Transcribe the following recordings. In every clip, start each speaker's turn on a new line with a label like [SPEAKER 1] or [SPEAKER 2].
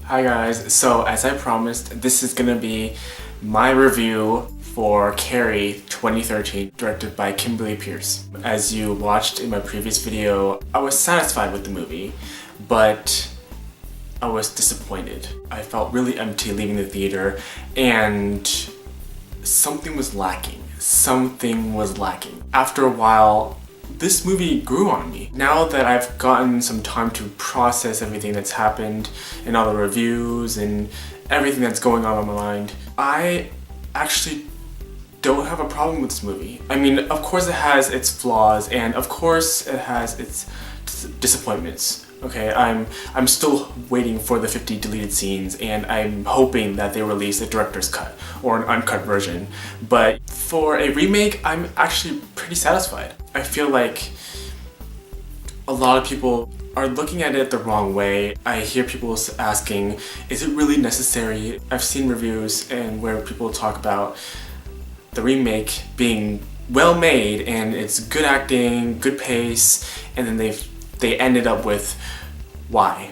[SPEAKER 1] Hi guys, so as I promised, this is gonna be my review for Carrie 2013, directed by Kimberly Pierce. As you watched in my previous video, I was satisfied with the movie, but I was disappointed. I felt really empty leaving the theater, and something was lacking. After a while, this movie grew on me. Now that I've gotten some time to process everything that's happened and all the reviews and everything that's going on my mind, I actually don't have a problem with this movie. I mean, of course it has its flaws, and of course it has its disappointments. Okay, I'm still waiting for the 50 deleted scenes, and I'm hoping that they release a director's cut or an uncut version. But for a remake, I'm actually pretty satisfied. I feel like a lot of people are looking at it the wrong way. I hear people asking, is it really necessary? I've seen reviews and where people talk about the remake being well made and it's good acting, good pace, and then they ended up with why?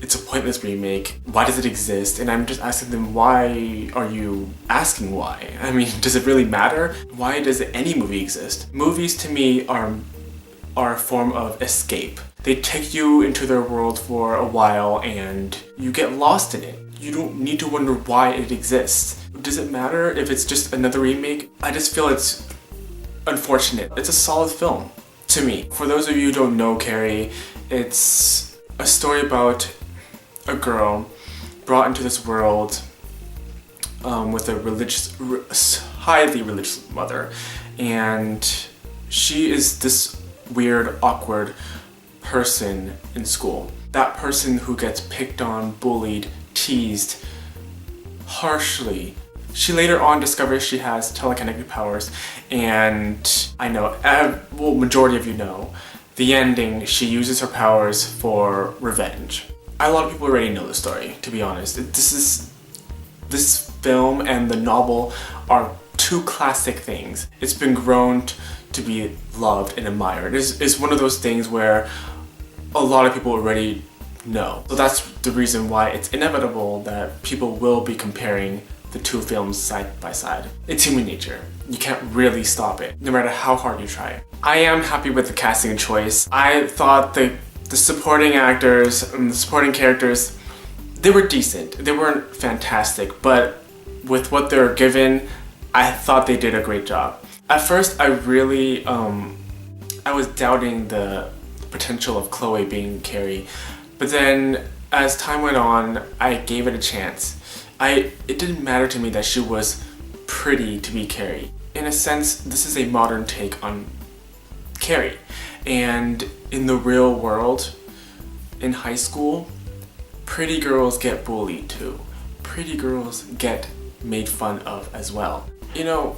[SPEAKER 1] It's a pointless remake. Why does it exist? And I'm just asking them, why are you asking why? I mean, does it really matter? Why does any movie exist? Movies to me are a form of escape. They take you into their world for a while and you get lost in it. You don't need to wonder why it exists. Does it matter if it's just another remake? I just feel it's unfortunate. It's a solid film to me. For those of you who don't know Carrie, it's a story about a girl brought into this world with a highly religious mother, and she is this weird, awkward person in school. That person who gets picked on, bullied, teased harshly. She later on discovers she has telekinetic powers, and I know, well, majority of you know, the ending, she uses her powers for revenge. A lot of people already know the story, to be honest. This film and the novel are two classic things. It's been grown to be loved and admired. It's one of those things where a lot of people already know. So that's the reason why it's inevitable that people will be comparing the two films side by side. It's human nature. You can't really stop it, no matter how hard you try. I am happy with the casting choice. I thought the supporting actors and the supporting characters, they were decent. They weren't fantastic, but with what they were given, I thought they did a great job. At first, I really, I was doubting the potential of Chloe being Carrie, but then as time went on, I gave it a chance. It didn't matter to me that she was pretty to be Carrie. In a sense, this is a modern take on Carrie. And in the real world, in high school, pretty girls get bullied too. Pretty girls get made fun of as well. You know,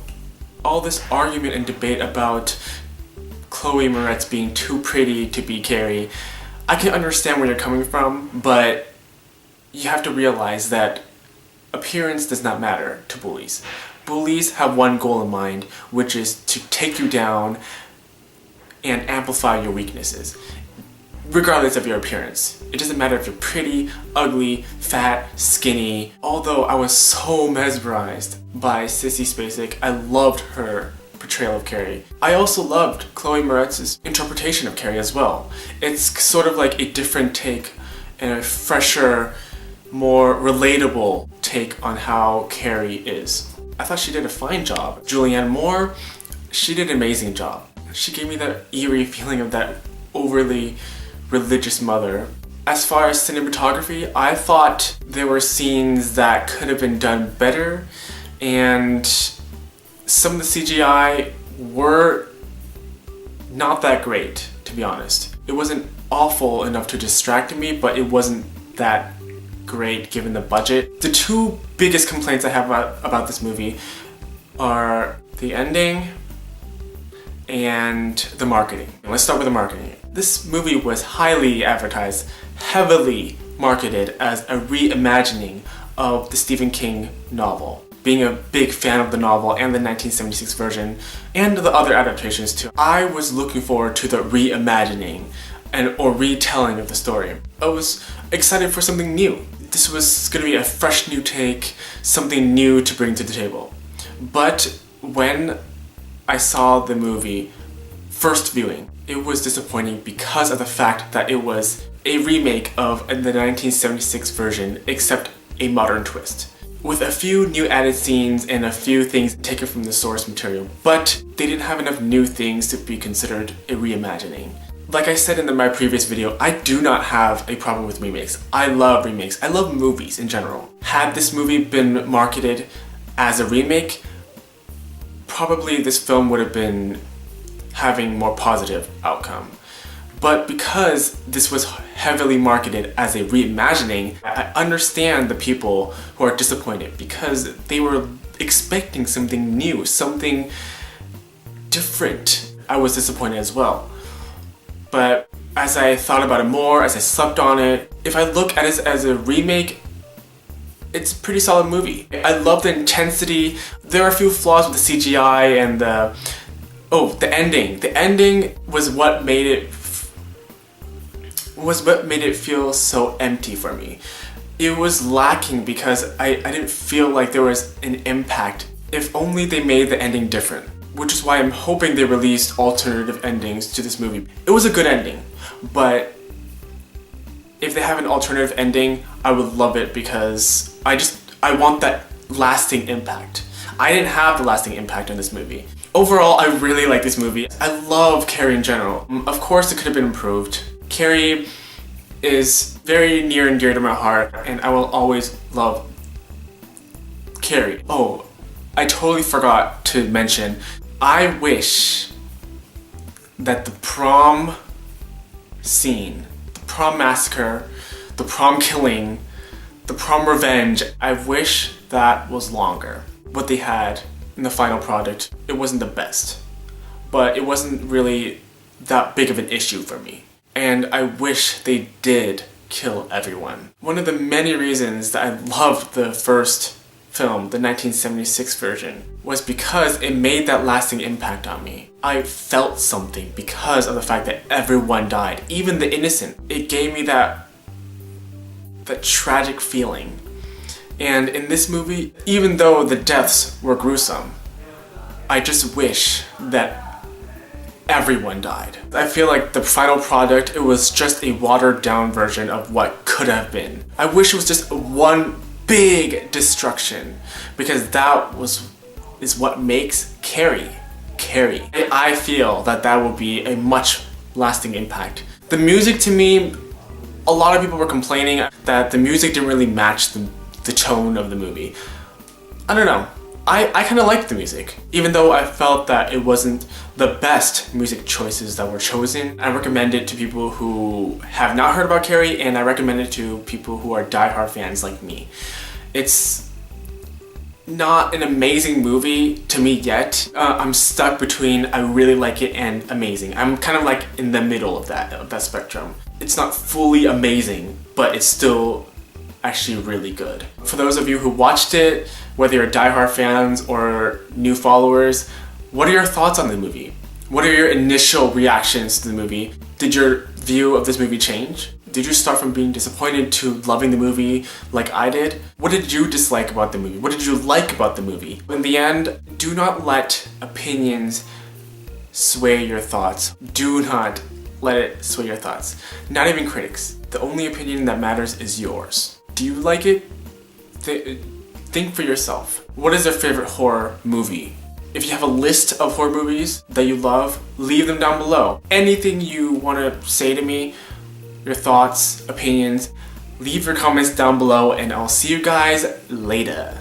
[SPEAKER 1] all this argument and debate about Chloe Moretz being too pretty to be Carrie, I can understand where you're coming from, but you have to realize that appearance does not matter to bullies. Bullies have one goal in mind, which is to take you down and amplify your weaknesses, regardless of your appearance. It doesn't matter if you're pretty, ugly, fat, skinny. Although I was so mesmerized by Sissy Spacek, I loved her portrayal of Carrie. I also loved Chloe Moretz's interpretation of Carrie as well. It's sort of like a different take and a fresher, more relatable take on how Carrie is. I thought she did a fine job. Julianne, she did an amazing job. She gave me that eerie feeling of that overly religious mother. As far as cinematography, I thought there were scenes that could have been done better, and some of the CGI were not that great, to be honest. It wasn't awful enough to distract me, but it wasn't that great given the budget. The two biggest complaints I have about this movie are the ending and the marketing. Let's start with the marketing. This movie was highly advertised, heavily marketed as a reimagining of the Stephen King novel. Being a big fan of the novel and the 1976 version and the other adaptations too, I was looking forward to the reimagining or retelling of the story. I was excited for something new. this was going to be a fresh new take, something new to bring to the table. But when I saw the movie first viewing, it was disappointing because of the fact that it was a remake of the 1976 version, except a modern twist, with a few new added scenes and a few things taken from the source material, but they didn't have enough new things to be considered a reimagining. Like I said in my previous video, I do not have a problem with remakes. I love remakes. I love movies in general. Had this movie been marketed as a remake, probably this film would have been having more positive outcome. But because this was heavily marketed as a reimagining, I understand the people who are disappointed because they were expecting something new, something different. I was disappointed as well. But as I thought about it more, as I slept on it, if I look at it as a remake, it's a pretty solid movie. I love the intensity. There are a few flaws with the CGI and the ending. The ending was what made it feel so empty for me. It was lacking because I didn't feel like there was an impact. If only they made the ending different, which is why I'm hoping they released alternative endings to this movie. It was a good ending, but if they have an alternative ending, I would love it because I want that lasting impact. I didn't have the lasting impact on this movie. Overall, I really like this movie. I love Carrie in general. Of course, it could have been improved. Carrie is very near and dear to my heart, and I will always love Carrie. Oh, I totally forgot to mention, I wish that the prom scene, the prom massacre, the prom killing, the prom revenge, I wish that was longer. What they had in the final product, it wasn't the best, but it wasn't really that big of an issue for me. And I wish they did kill everyone. One of the many reasons that I loved the first film, the 1976 version, was because it made that lasting impact on me. I felt something because of the fact that everyone died, even the innocent. It gave me that tragic feeling. And in this movie, even though the deaths were gruesome, I just wish that everyone died. I feel like the final product, it was just a watered down version of what could have been. I wish it was just one big destruction, because that is what makes Carrie. I feel that will be a much lasting impact. The music, to me, a lot of people were complaining that the music didn't really match the tone of the movie. I don't know. I kind of liked the music, even though I felt that it wasn't the best music choices that were chosen. I recommend it to people who have not heard about Carrie, and I recommend it to people who are diehard fans like me. It's not an amazing movie to me yet. I'm stuck between I really like it and amazing. I'm kind of like in the middle of that spectrum. It's not fully amazing, but it's still actually really good. For those of you who watched it, whether you're diehard fans or new followers, what are your thoughts on the movie? What are your initial reactions to the movie? Did your view of this movie change? Did you start from being disappointed to loving the movie like I did? What did you dislike about the movie? What did you like about the movie? In the end, do not let opinions sway your thoughts. Do not let it sway your thoughts. Not even critics. The only opinion that matters is yours. Do you like it? Think for yourself. What is your favorite horror movie? If you have a list of horror movies that you love, leave them down below. Anything you want to say to me, your thoughts, opinions, leave your comments down below, and I'll see you guys later.